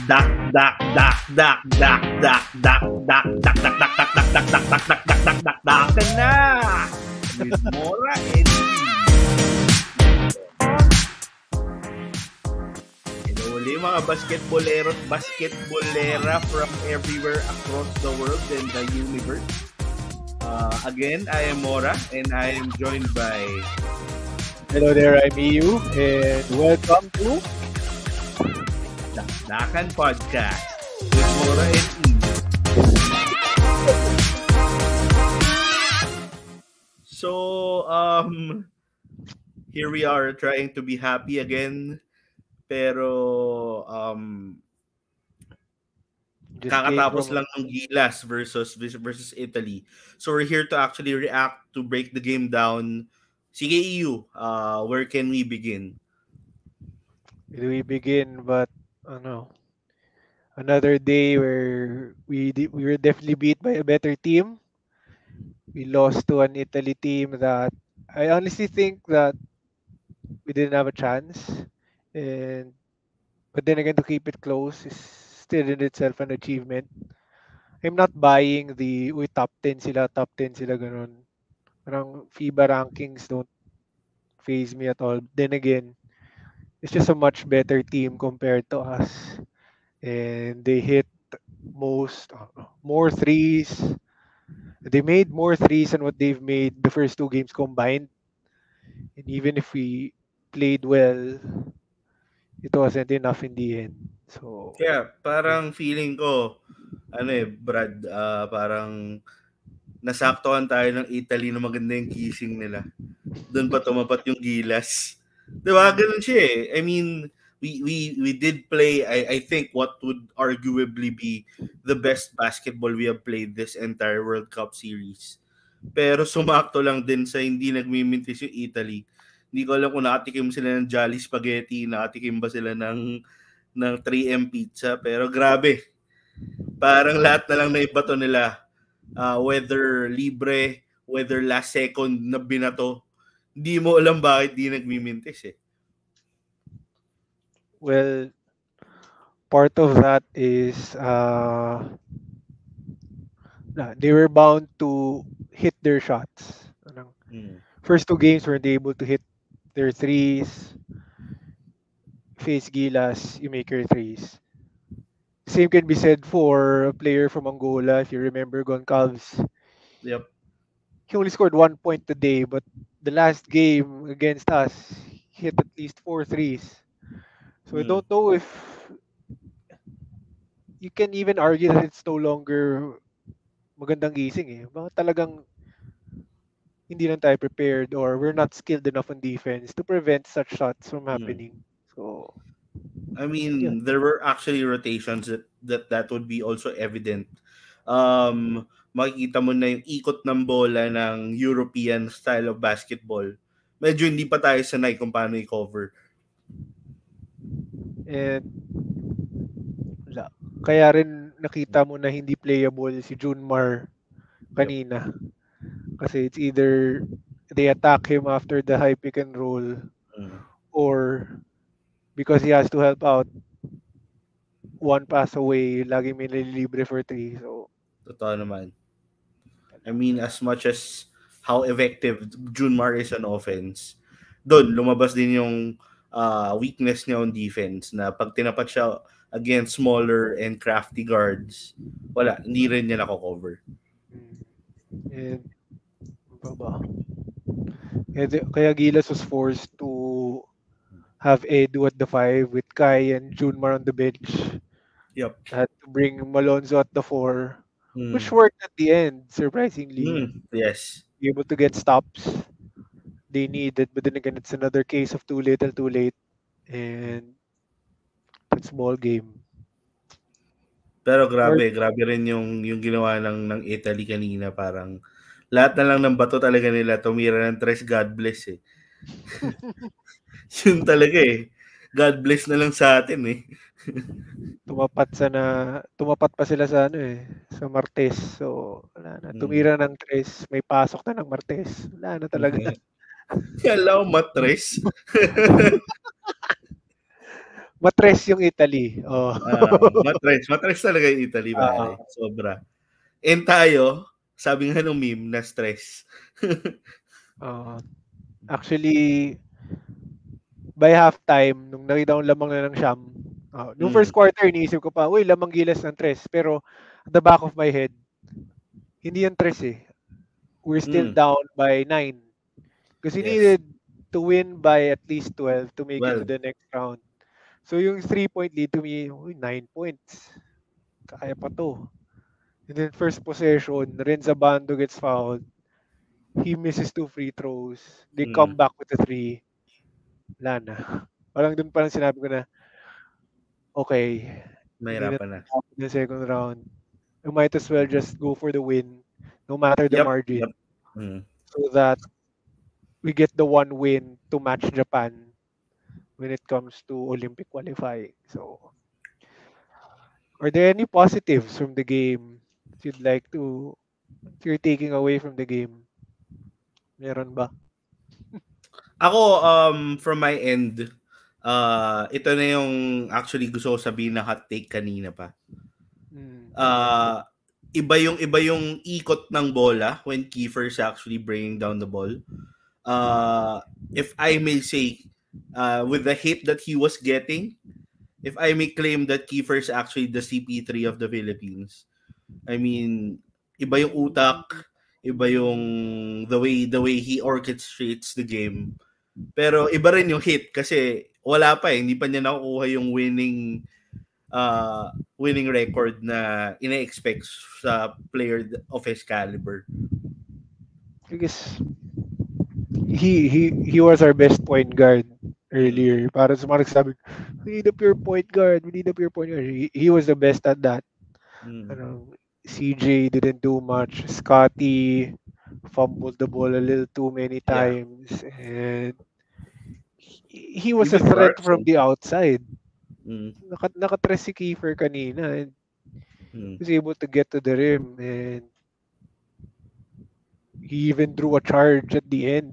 Dak dak dak dak dak dak dak dak dak dak dak dak dak dak dak dak dak dak dak dak na with Mora and Hello mga basketballera from everywhere across the world and the universe. Again, I am Mora and I am joined by Hello there, I'm EU and welcome to Dakdakan Podcast with Mora and E. So, here we are trying to be happy again. Pero, kakatapos lang ng Gilas versus Italy. So, we're here to actually react to break the game down. Sige, EU, where can we begin? But another day where we were definitely beat by a better team. We lost to an Italy team that I honestly think that we didn't have a chance, but then again, to keep it close is still in itself an achievement. I'm not buying the top 10 sila ganun. Parang FIBA rankings don't faze me at all. Then again, it's just a much better team compared to us. And they hit more threes. They made more threes than what they've made the first two games combined. And even if we played well, it wasn't enough in the end. So yeah, parang feeling ko Brad, parang nasaktuhan tayo ng Italy na maganda yung kissing nila. Doon pa tumapat yung Gilas. Diba? Ganun siya eh. I mean, we did play, I think, what would arguably be the best basketball we have played this entire World Cup series. Pero sumakto lang din sa hindi nagmimintis yung Italy. Hindi ko alam kung nakatikim sila ng Jolly Spaghetti, nakatikim ba sila ng 3M pizza. Pero grabe. Parang lahat na lang naibato nila. Whether libre, whether last second na binato. Hindi mo alam bakit di nagmimintis eh. Well, part of that is they were bound to hit their shots. First two games weren't able to hit their threes. Face Gilas, you make your threes. Same can be said for a player from Angola, if you remember, Goncalves. Yep. He only scored 1 point today, but the last game against us, he hit at least 4 threes. So I don't know if you can even argue that it's no longer magandang gising eh. Baka talagang hindi lang tayo prepared or we're not skilled enough on defense to prevent such shots from happening. So I mean, there were actually rotations that would be also evident. Makikita mo na yung ikot ng bola ng European style of basketball. Medyo hindi pa tayo sanay kung paano i-cover. And kaya rin nakita mo na hindi playable si Junmar kanina. Kasi it's either they attack him after the high pick and roll or because he has to help out, one pass away, lagi may nililibre for 3. So, totoo naman. I mean, as much as how effective Junmar is on offense, doon lumabas din yung weakness niya on defense na pag tinapat siya against smaller and crafty guards, wala, hindi rin niya nako-cover. And kaya Gilas was forced to have Edu at the 5 with Kai and Junmar on the bench. Yep. Had to bring Malonzo at the 4, which worked at the end, surprisingly. Yes. Be able to get stops they needed, but then again, it's another case of too little, too late, and it's ball game. Pero grabe rin yung ginawa ng Italy kanina. Parang lahat na lang ng bato talaga nila tumira ng tres, God bless eh. Yun talaga eh. God bless na lang sa atin eh. Tumapat pa sila sa sa Martes. So, wala na. Tumira ng tres, may pasok na ng Martes. Wala na talaga. Hello, matres. Matres yung Italy. Oh. Matres talaga yung Italy, pare. Sobra. And tayo, sabi nga nung meme, na stress. Actually, by halftime, nung nakita kong lamang na ng Sham, nung first quarter, iniisip ko pa, uy, lamang Gilas ng Tres. Pero, at the back of my head, hindi yung Tres eh. We're still down by 9. Because you needed to win by at least 12 to make it to the next round. So, yung 3-point lead to me, 9 points. Kaya pa to. And then first possession, Renza Bando gets fouled. He misses 2 free throws. They come back with a 3. Wala na. Parang dun parang sinabi ko na, okay, mahirapan na. In the second round, we might as well just go for the win, no matter the margin. So that we get the one win to match Japan when it comes to Olympic qualifying. So, are there any positives from the game you'd like to, if you're taking away from the game? Meron ba? Ako, from my end, ito na yung actually gusto ko sabihin na hot take kanina pa. Iba yung ikot ng bola when Kiefer's actually bringing down the ball. If I may say, with the hit that he was getting, if I may claim that Kiefer's actually the CP3 of the Philippines. I mean, iba yung utak, iba yung the way he orchestrates the game. Pero iba rin yung hit kasi wala pa hindi pa niya nakukuha yung winning record na ina-expect sa player of his caliber. I guess he was our best point guard earlier. Para sa mga nagsabi, we need a pure point guard. He was the best at that. CJ didn't do much. Scotty fumbled the ball a little too many times. And he was a threat from the outside. Nakatres si Kiefer kanina. And he was able to get to the rim. And he even drew a charge at the end.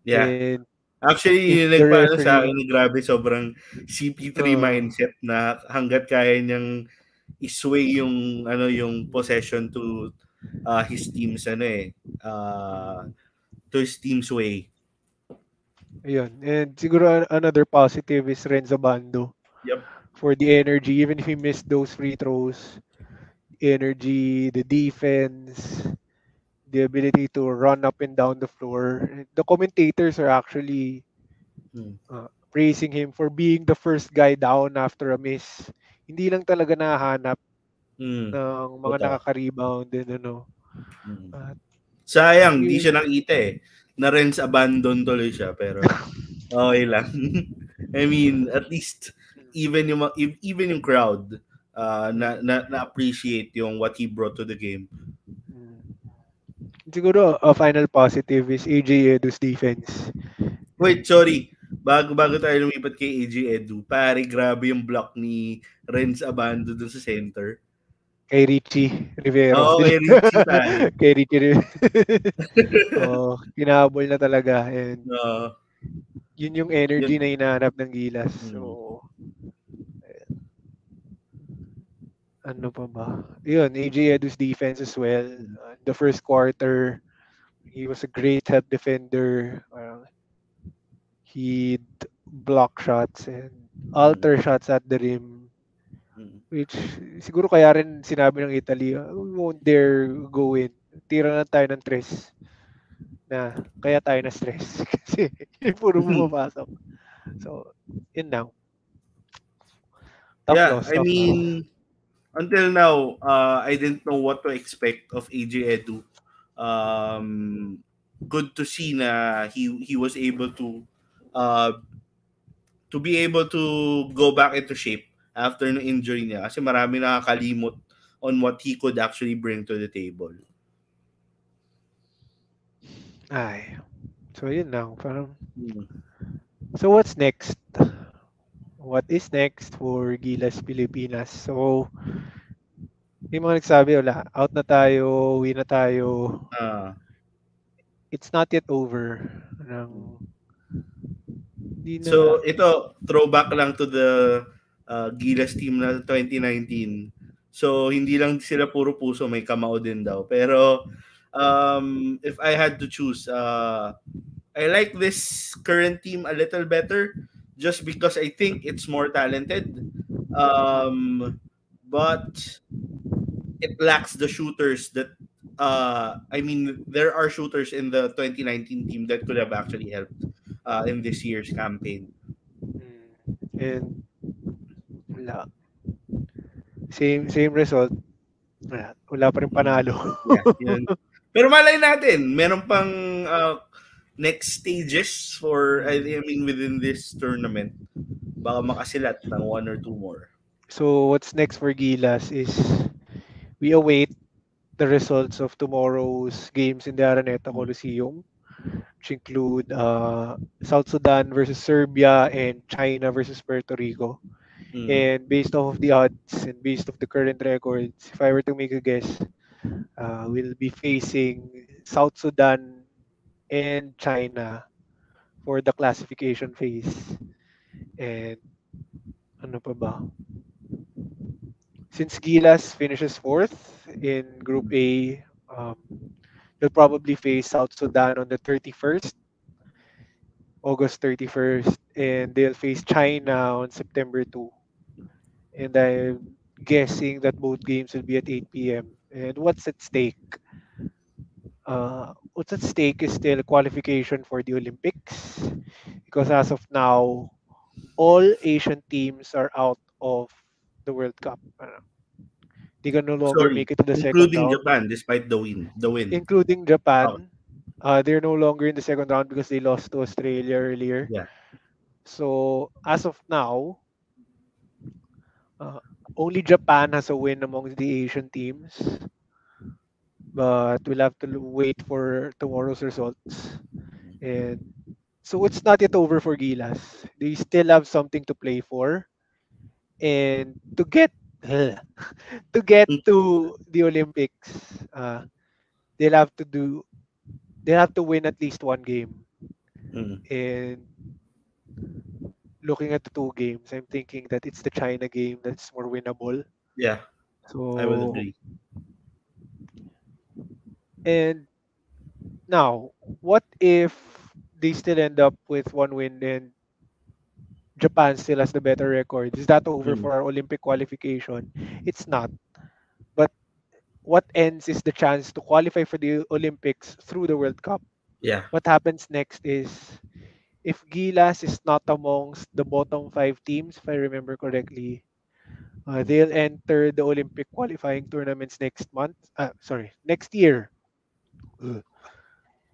Yeah. And actually, yung nagpaano sa akin, grabe, sobrang CP3 mindset na hanggat kaya niyang isway yung possession to his team's to his team's way. Ayun. And siguro another positive is Renza Bando. Yep. For the energy, even if he missed those free throws, energy, the defense, the ability to run up and down the floor. The commentators are actually praising him for being the first guy down after a miss. Hindi lang talaga nahanap ng mga nakaka-rebound din sayang, hindi siya nakita eh. Na-Renz abandon tuloy siya pero okay lang. I mean, at least even yung crowd na appreciate yung what he brought to the game. Siguro a final positive is AJ Edu's defense. Wait, sorry. Bago tayo lumipat kay AJ Edu, pare, grabe yung block ni Renz Abando dun sa center. Kay Richie Rivero. Kay Richie pare. Kay Richie Rivero. Kinahabol na talaga. And yun yung energy na hinahanap ng Gilas. So, ano pa ba? Yun, AJ Edu's defense as well. The first quarter, he was a great help defender. He'd block shots and alter shots at the rim. Which, siguro kaya rin sinabi ng Italy, we won't dare go in. Tira na tayo ng tres. Na, kaya tayo na stress. Kasi, puro pumapasok. So, yun now. Tough loss. Until now, I didn't know what to expect of AJ Edu. Good to see na he was able to be able to go back into shape after ng injury niya kasi marami nakakalimot on what he could actually bring to the table. Ay. So yun lang. Parang so what's next? What is next for Gilas Pilipinas? So yung mga nagsabi, wala. Out na tayo, win na tayo. It's not yet over. Hindi na. So, ito, throwback lang to the Gilas team na 2019. So, hindi lang sila puro puso, may kamao din daw. Pero, if I had to choose, I like this current team a little better just because I think it's more talented. But it lacks the shooters that I mean, there are shooters in the 2019 team that could have actually helped in this year's campaign. And wala. Same result. Wala pa rin panalo. Yeah, yun. Pero malay natin, meron pang next stages for, I mean, within this tournament. Baka makasilat ng 1 or 2 more. So what's next for Gilas is we await the results of tomorrow's games in the Araneta Coliseum, which include South Sudan versus Serbia and China versus Puerto Rico. And based off of the odds and based off the current records, if I were to make a guess, we'll be facing South Sudan and China for the classification phase. And ano pa ba? Since Gilas finishes 4th in Group A, they'll probably face South Sudan on the 31st, August 31st, and they'll face China on September 2. And I'm guessing that both games will be at 8 p.m. And what's at stake? What's at stake is still qualification for the Olympics, because as of now, all Asian teams are out of the World Cup. They can no longer make it to the second round. Including Japan, despite the win. Including Japan. They're no longer in the second round because they lost to Australia earlier. Yeah. So, as of now, only Japan has a win among the Asian teams. But we'll have to wait for tomorrow's results. And so it's not yet over for Gilas. They still have something to play for. And to get to the Olympics, they'll have to win at least one game. And looking at the 2 games, I'm thinking that it's the China game that's more winnable. Yeah. So I would agree. And now, what if they still end up with 1 win and Japan still has the better record? Is that over for our Olympic qualification? It's not. But what ends is the chance to qualify for the Olympics through the World Cup. Yeah. What happens next is, if Gilas is not amongst the bottom 5 teams, if I remember correctly, they'll enter the Olympic qualifying tournaments next year.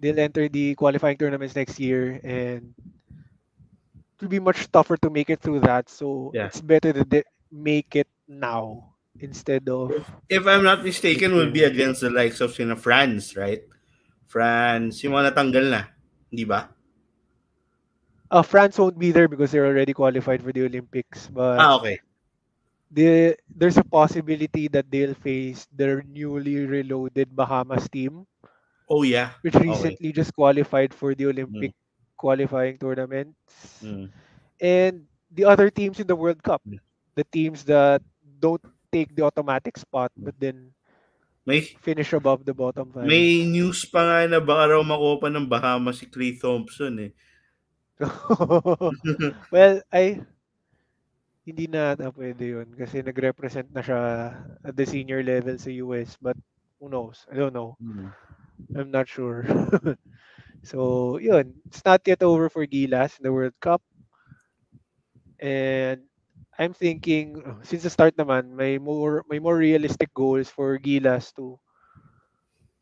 They'll enter the qualifying tournaments next year, and it will be much tougher to make it through that. So it's better to make it now instead of. If I'm not mistaken, will be against the likes of France, right? France, yung mga natanggal na, di ba? France won't be there because they're already qualified for the Olympics. But okay. There's a possibility that they'll face their newly reloaded Bahamas team. Oh yeah. Which recently just qualified for the Olympic qualifying tournaments. And the other teams in the World Cup, the teams that don't take the automatic spot but then finish above the bottom 5. May news pa nga na baka raw makuha pa ng Bahamas si Klay Thompson eh. Well, hindi na pwede yun kasi nag-represent na siya at the senior level sa US, but who knows? I don't know. I'm not sure. So, yun. It's not yet over for Gilas in the World Cup. And I'm thinking, since the start naman, may more realistic goals for Gilas to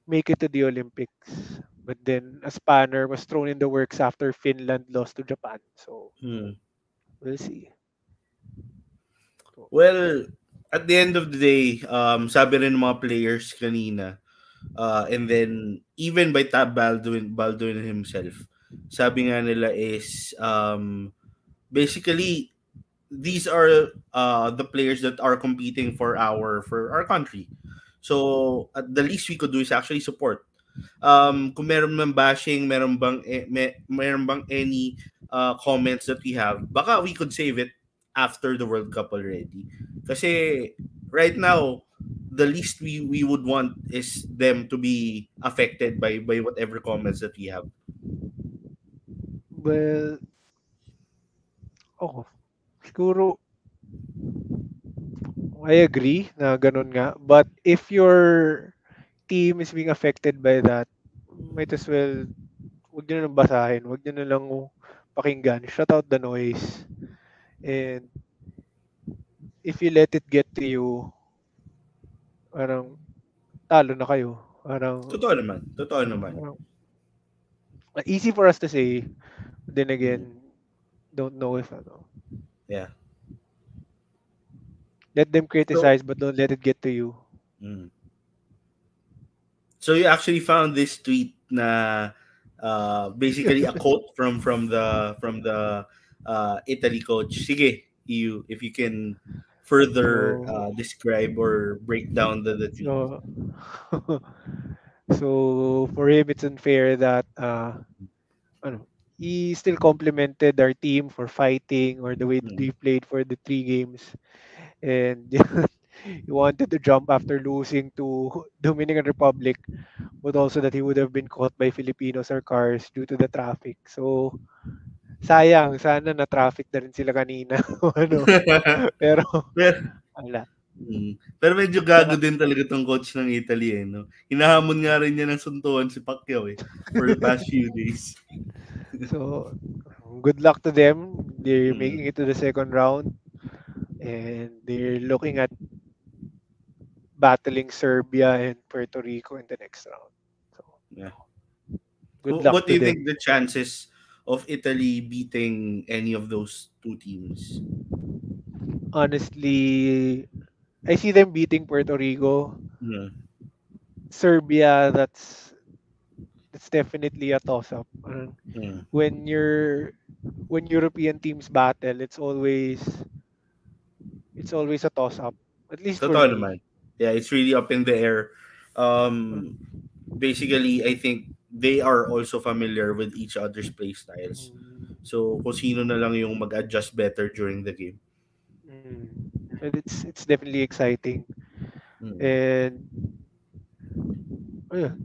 make it to the Olympics. But then a spanner was thrown in the works after Finland lost to Japan. So, we'll see. Well, at the end of the day, sabi rin ng mga players kanina, and then even by Tab Baldwin himself, sabi nga nila is basically these are the players that are competing for our country. So at the least we could do is actually support. Kung meron mang bashing, meron bang any comments that we have, baka we could save it after the World Cup already. Kasi right now, the least we would want is them to be affected by whatever comments that we have. Well, siguro I agree na ganun nga. But if your team is being affected by that, might as well, wag nyo na lang basahin. Wag nyo na lang pakinggan. Shut out the noise. And if you let it get to you, parang talo na kayo. Parang, Totoo naman. parang, easy for us to say. Then again, don't know if Yeah. Let them criticize, but don't let it get to you. So you actually found this tweet na basically a quote from the Italy coach. Sige, EU, if you can further describe or break down the tweet. So for him, it's unfair that he still complimented our team for fighting or the way that we played for the 3 games. And he wanted to jump after losing to Dominican Republic, but also that he would have been caught by Filipinos or cars due to the traffic. So, sayang. Sana na-traffic na rin sila kanina. Pero, wala. Pero medyo gago din talaga tong coach ng Italy eh, no? Hinahamon nga rin niya ng suntuan si Pacquiao eh for the past few days. So, good luck to them. They're making it to the second round. And they're looking at battling Serbia and Puerto Rico in the next round. So, yeah. Good luck what do you them. think the chances of Italy beating any of those 2 teams? Honestly, I see them beating Puerto Rico. Yeah. Serbia, that's definitely a toss-up. When European teams battle, it's always a toss-up. At least for me. Naman. Yeah, it's really up in the air. Basically, I think they are also familiar with each other's play styles. So, kung sino na lang yung mag-adjust better during the game. And it's definitely exciting. And we're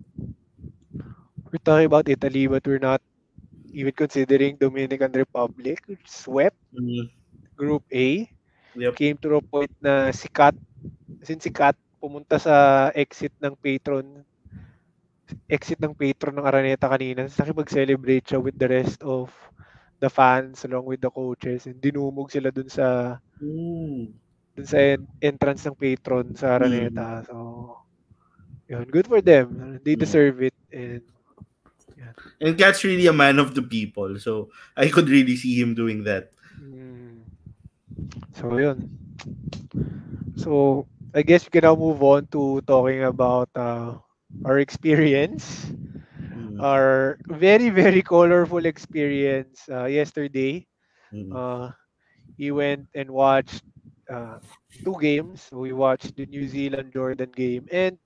talking about Italy, but we're not even considering Dominican Republic, which swept Group A. Yep. Came to a point na si Kat pumunta sa exit ng patron ng Araneta kanina. Nakipag-celebrate siya with the rest of the fans along with the coaches, and dinumog sila dun sa entrance ng patron sa Araneta. So, yun, good for them. They deserve it. And Kat's really a man of the people, so I could really see him doing that. So, yun. So, I guess we can now move on to talking about our experience. Our very, very colorful experience yesterday. We went and watched 2 games. So we watched the New Zealand-Jordan game and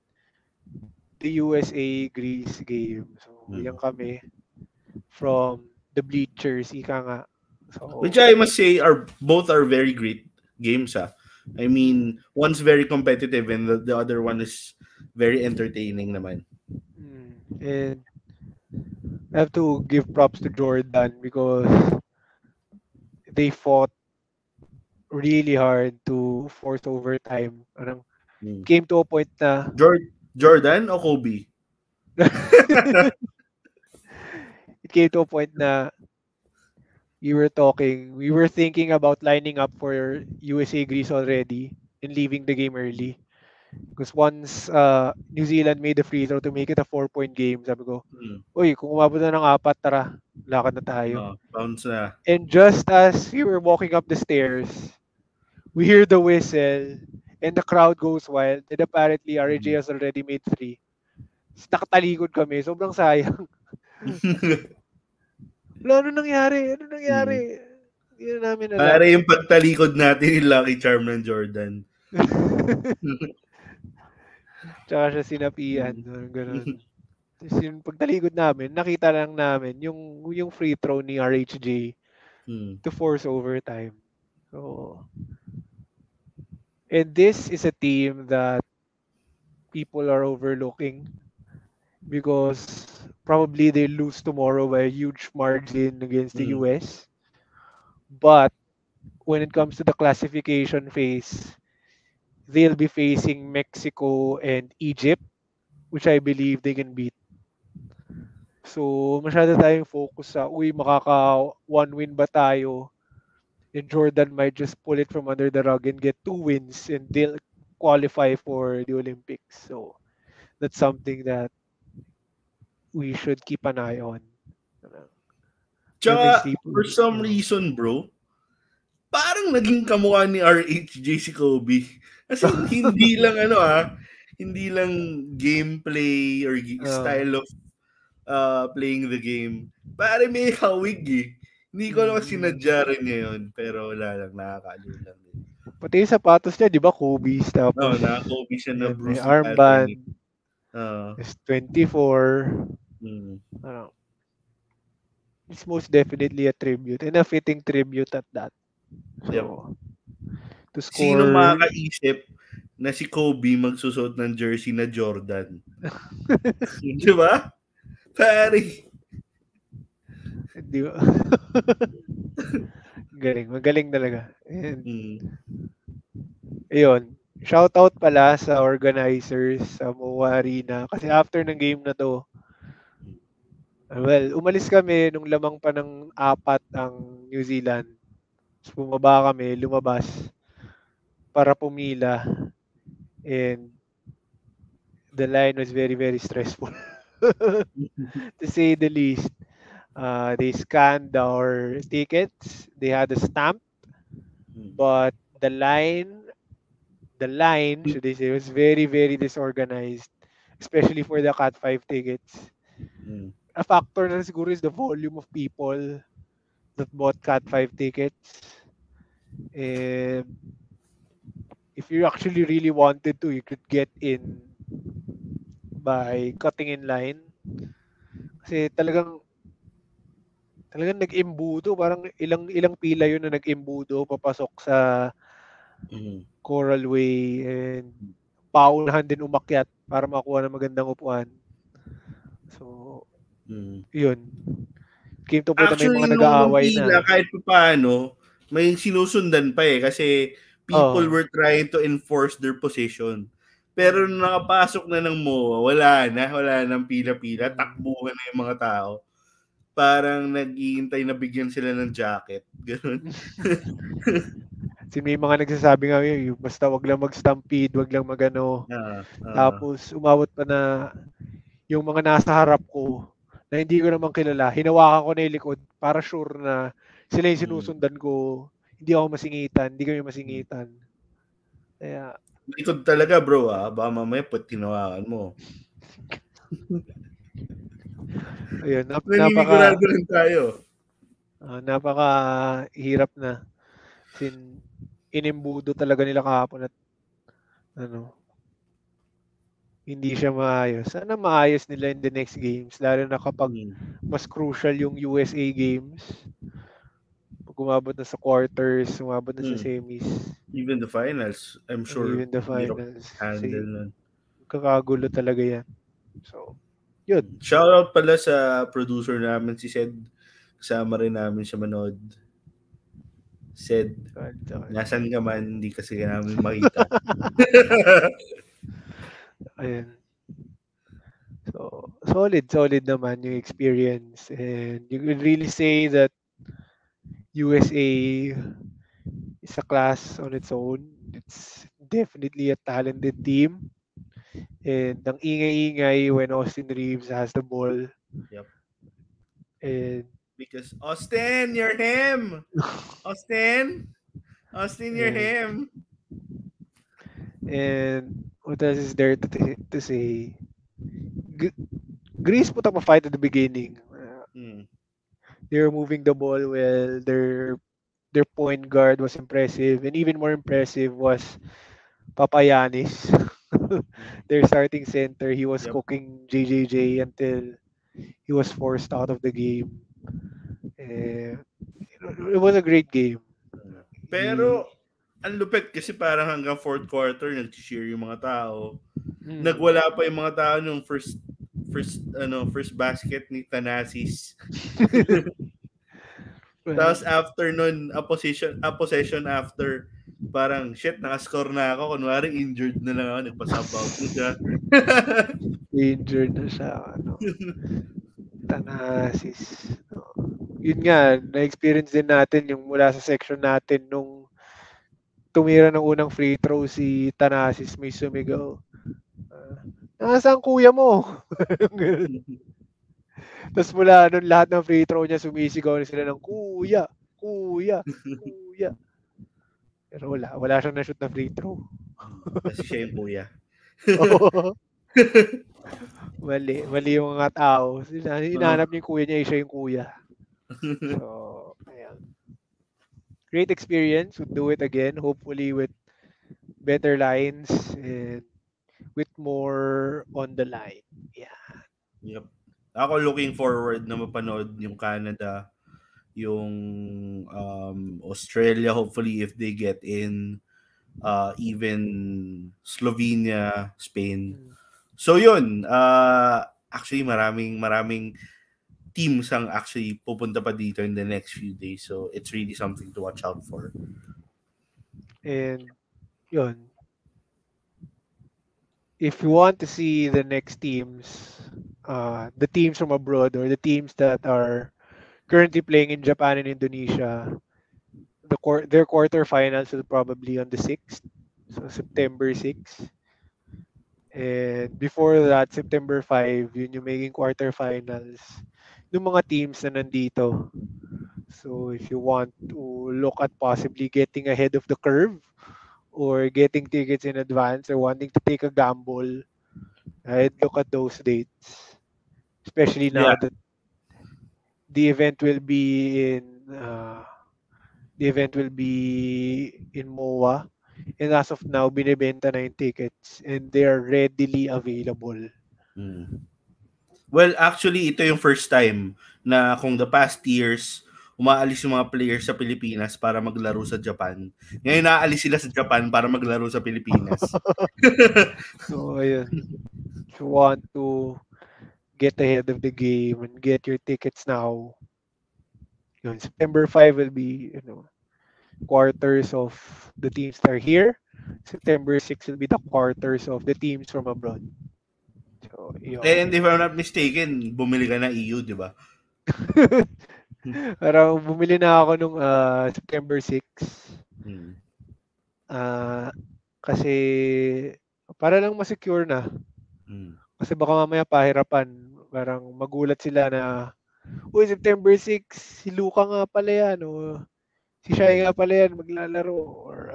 the USA-Greece game. So, yan kami from the bleachers, ika nga. So, which I must say both are very great games. I mean, one's very competitive and the other one is very entertaining naman. And I have to give props to Jordan because they fought really hard to force overtime. Came to a point na Jordan o Kobe? It came to a point na we were thinking about lining up for USA Greece already and leaving the game early. Because once New Zealand made the free throw to make it a 4-point game, sabi ko, uy, kung umabot na ng 4, tara, lakad na tayo. Bounce na. And just as we were walking up the stairs, we hear the whistle and the crowd goes wild. And apparently, RJ has already made 3. Nakatalikod kami. Sobrang sayang. Ano nangyari? Hindi na namin alam. Para yung pagtalikod natin yung Lucky Charm ng Jordan. Tsaka siya sinapian. Ganun. Tapos yung pagtalikod namin, nakita lang namin yung free throw ni RHJ to force overtime. So, and this is a team that people are overlooking because probably they lose tomorrow by a huge margin against the US. But when it comes to the classification phase, they'll be facing Mexico and Egypt, which I believe they can beat. So, masyado tayong focus sa, makaka one win ba tayo? And Jordan might just pull it from under the rug and get 2 wins and they'll qualify for the Olympics. So, that's something that we should keep an eye on. Tsaka, for some reason, bro, parang naging kamukha ni RHJ si Kobe. Kasi hindi lang hindi lang gameplay or style of playing the game. Pare may hawig eh. Hindi ko naman sinadya rin niya yun. Pero wala lang, nakakaliw lang din. Pati yung sapatos niya, di ba, Kobe's? Tapos, no, naka-Kobe siya na Bruce Lee armband. It's 24. It's most definitely a tribute. And a fitting tribute at that. So, to score... Sino makakaisip na si Kobe magsusot ng jersey na Jordan? Di ba? Pare. Di ba? Magaling talaga. And, ayun, shout out pala sa organizers sa MOA Arena kasi after ng game na to, well, umalis kami nung lamang pa ng 4 ang New Zealand. So, bumaba kami, lumabas para pumila. And the line was very, very stressful. To say the least. They scanned our tickets. They had a stamp. But the line, should I say, was very, very disorganized. Especially for the Cat 5 tickets. A factor na siguro is the volume of people that bought Cat 5 tickets. And if you actually really wanted to, you could get in by cutting in line. Kasi talagang nag-imbudo, parang ilang pila yun na nag-imbudo papasok sa Coral Way and paunahan din umakyat para makuha ng magandang upuan. So, yun. Came to point na may mga nag-aaway na. Kahit paano, may sinusundan pa eh kasi people were trying to enforce their position. Pero nung nakapasok na ng MOA, wala nang pila-pila, takbuhan na yung mga tao. Parang naghihintay na bigyan sila ng jacket. Ganun. May mga nagsasabi nga yun, basta wag lang mag-stampede, wag lang magano. Tapos umabot pa na yung mga nasa harap ko na hindi ko naman kilala, hinawakan ko na yung likod para sure na sila yung sinusundan ko. Hindi ako masingitan, hindi kami masingitan. Kaya likod talaga bro baka mamaya pag tinawakan mo. Ayun, naninikurado rin tayo. Napaka-hirap na. Inimbudo talaga nila kahapon at hindi siya maayos. Sana maayos nila in the next games, lalo na kapag mas crucial yung USA games. Pag umabot na sa quarters, umabot na sa semis. Even the finals, I'm sure. Even the finals. Handle kakagulo talaga yan. So, yun. Shoutout pala sa producer namin, si Sed. Kasama rin namin siya manood. Sed, nasan ka man, hindi kasi namin makita. Ayun. So, solid naman yung experience. And you could really say that USA is a class on its own. It's definitely a talented team. And ang ingay-ingay when Austin Reeves has the ball. Yep. And because Austin, you're him. Austin, you're him. And what else is there to say? Greece put up a fight at the beginning. They were moving the ball well. Their point guard was impressive, and even more impressive was Papagiannis. their starting center. He was Yep. cooking JJJ until he was forced out of the game. It was a great game. He, Pero, ang lupit kasi parang hanggang fourth quarter, nag-cheer yung mga tao. mm, Nagwala pa yung mga tao nung first basket ni Thanasis. Tapos after nun, a possession after, parang shit, nakascore na ako. Kunwari injured na lang ako, nagpa-sub out na siya. injured na siya. Thanasis. Yun nga, na-experience din natin yung mula sa section natin nung tumira ng unang free throw si Thanasis, may sumigaw. Nasaan kuya mo? Tapos mula nun lahat ng free throw niya sumisigaw na sila ng kuya, kuya, kuya. Pero wala siyang na-shoot na free throw. Kasi siya yung kuya. Mali yung mga tao. Hinahanap niya yung kuya niya, siya yung kuya. So, ayan. Great experience. Would do it again. Hopefully with better lines and with more on the line. Yeah. Yep. Ako looking forward na mapanood yung Canada, yung Australia, hopefully if they get in, even Slovenia, Spain. So yun, actually maraming teams ang actually pupunta pa dito in the next few days. So it's really something to watch out for. And yun, if you want to see the next teams, the teams from abroad or the teams that are currently playing in Japan and Indonesia, their quarterfinals will probably on the 6th, so September 6th. And before that, September 5, yun yung maging quarterfinals ng mga teams na nandito. So if you want to look at possibly getting ahead of the curve or getting tickets in advance or wanting to take a gamble, I'd look at those dates. Especially now that the event will be in MOA. And as of now, binibenta na yung tickets and they are readily available. Well, actually, ito yung first time na kung the past years, umaalis yung mga players sa Pilipinas para maglaro sa Japan. Ngayon, naaalis sila sa Japan para maglaro sa Pilipinas. So, ayun. If you want to get ahead of the game and get your tickets now, yun, September 5 will be, quarters of the teams that are here. September 6 will be the quarters of the teams from abroad. So, and if I'm not mistaken, bumili ka na EU, di ba? Parang bumili na ako nung September 6. Kasi para lang ma-secure na. Kasi baka mamaya pahirapan. Parang magulat sila na, uy, September 6, si Luka nga pala yan. O, si Shai nga pala yan maglalaro. Or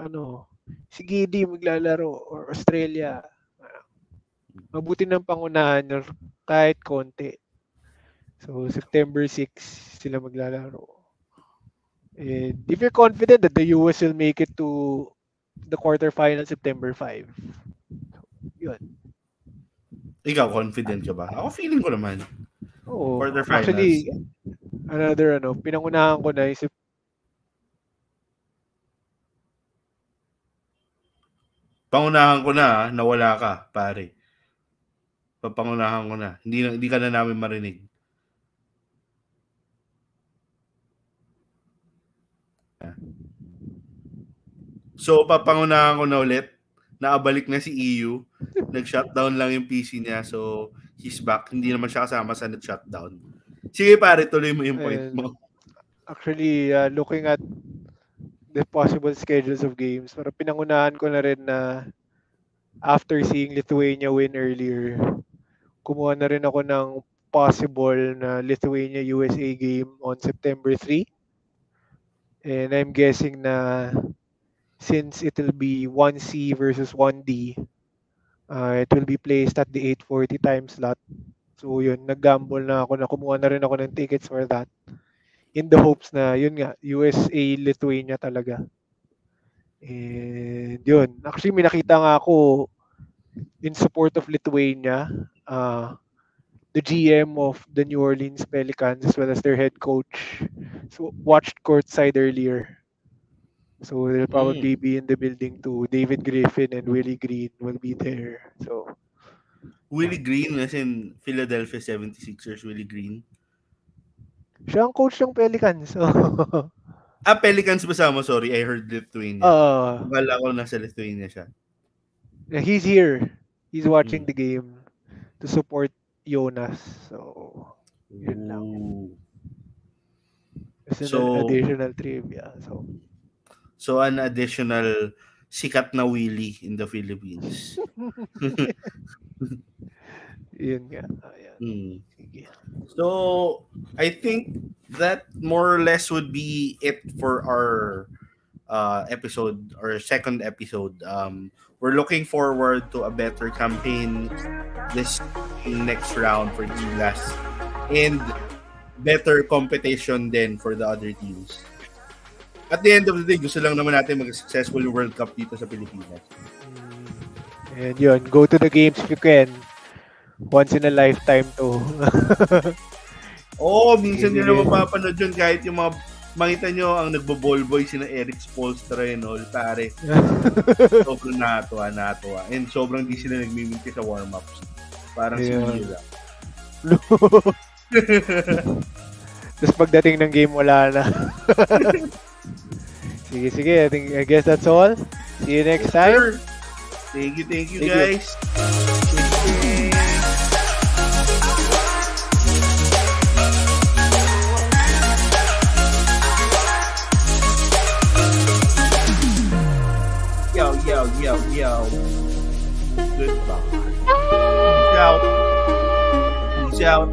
si Giddy maglalaro. Or Australia. Mabuti ng pangunahan nyo kahit konti. So, September 6 sila maglalaro. And if you're confident that the US will make it to the quarterfinal September 5. Yun. Ikaw, confident ka ba? Ako feeling ko naman. Oo. Quarterfinals. Actually, another pinangunahan ko na isip. Pangunahan ko na, nawala ka, pare. Papangunahan ko na. Hindi ka na namin marinig. So, papangunahan ko na ulit. Naabalik na si EU. Nag-shutdown lang yung PC niya. So, he's back. Hindi naman siya kasama sa nag-shutdown. Sige pare, tuloy mo yung point mo. Actually, looking at the possible schedules of games, para pinangunahan ko na rin na after seeing Lithuania win earlier, kumuha na rin ako ng possible na Lithuania-USA game on September 3. And I'm guessing na since it will be 1C versus 1D, it will be placed at the 8:40 time slot. So yun, nag-gamble na ako na kumuha na rin ako ng tickets for that. In the hopes na, yun nga, USA-Lithuania talaga. And yun, actually may nakita nga ako in support of Lithuania. The GM of the New Orleans Pelicans as well as their head coach watched courtside earlier. So they'll probably be in the building too. David Griffin and Willie Green will be there. So Willie Green as in Philadelphia 76ers, Willie Green. Siya ang coach ng Pelicans. Pelicans ba sama? Sorry, I heard Lithuania. Akala ko nasa Lithuania siya. He's here. He's watching the game to support Jonas. So, yun lang. It's an additional trivia. So an additional sikat na Willie in the Philippines. Yun nga. So, I think that more or less would be it for our episode, or second episode. We're looking forward to a better campaign this next round for Gilas and better competition then for the other teams. At the end of the day, gusto lang naman natin mag-successful World Cup dito sa Pilipinas. And yun, go to the games if you can. Once in a lifetime to. Minsan nyo na mapapanood yun kahit yung mga makita nyo ang nagbo-ballboy sina Eric Spoelstra and all, pare. Sobrang natuwa. And sobrang di sila nagmiminti sa warm-ups. Parang sige lang. Tapos pagdating ng game, wala na. Sige. I guess that's all. See you next time. Thank you guys. Yo. Goodbye. Peace out.